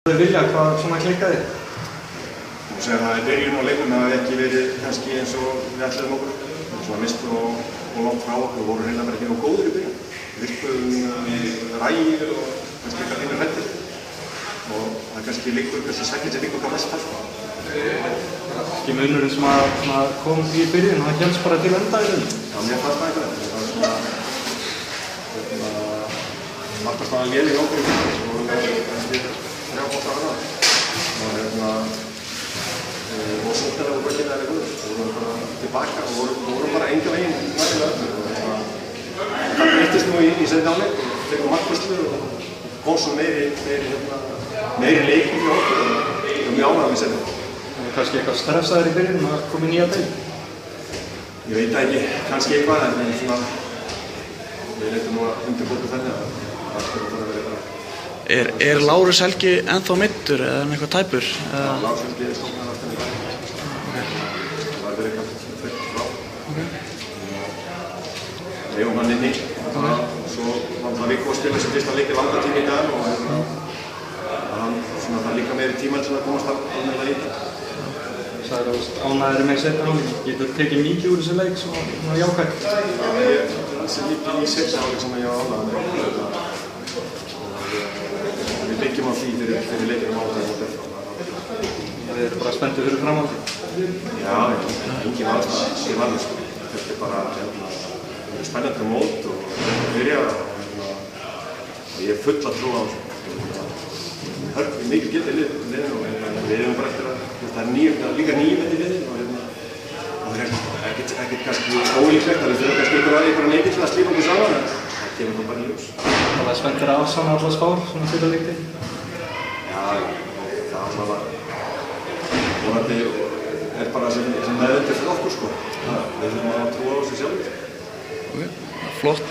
Þau vilja hvað svona klikkaði? Þú segir að í byrjun á leiknum hafi ekki verið kannski eins og við ætluðum okkur. Svona mistur og langt frá okkur og voru hreinlega bara ekki nógu góðir í byrjun. Við virkuðum rægir og kannski eitthvað hreinu hrættir. Og það kannski liggur, kannski sækinn sem liggur hvað mest þar. Ekki munurinn sem að kom í byrjun, það kemst bara til enda í raun. Já, mér fannst það eitthvað. Það var svona markastæðan léleg í okkur í byrjun. Svo vorum við kannski og sóttarlega voru ekki næri góður. Við vorum bara tilbaka og vorum bara enga veginn nægilega öllur. Það breyttist nú í seinni hálfleik og fengum markvarslu og kom svo meiri leikur hjá okkur og við erum mjög ánægðir með seinni. Kannski eitthvað stressaður í byrjun að koma í nýja deild? Ég veit það ekki, kannski eitthvað, en svona við reyndum nú að undirbúta þannig að það skulle bara verið bara. Er Lárus Helgi ennþá meiddur eða er hann eitthvað tæpur? Já, Lárus Helgi stofnaði aftur í bæinn. Það var verið eitthvað fyrir frá. Við eigum hann inni. Svo var það Viggo að spila sem fyrsta leik í langa tíma í dag og það líka meiri tíma til að komast alveg í þetta. Það er ánægðir með seinni hálfleik. Getur tekið mikið úr þessu leik svona jákvætt? Já, ég sé mikið í seinni hálfleik sem ég á ánægður með. Við byggjum á því fyrir leikinum áður og þetta. Þið eru bara spenntir fyrir framhaldið? Já, engin aðstæða sé vanur sko. Þetta bara spennandi mót og byrja og ég full að trúa á þessu. Hörgum mikið getið liðinu og við erum bara eftir að það er líka nýjum í liðinu og það er ekkert kannski ólíklegt að við þurfum kannski einhverja neikið til að slípa okkur saman en það kemur þá bara í ljós. Það var spenntir að afsanna allar spár svona fyrir leikti? Já, það var vonandi er bara sem meðundir fyrir okkur sko. Við þurfum að trúa á þessu sjálfur. Flott.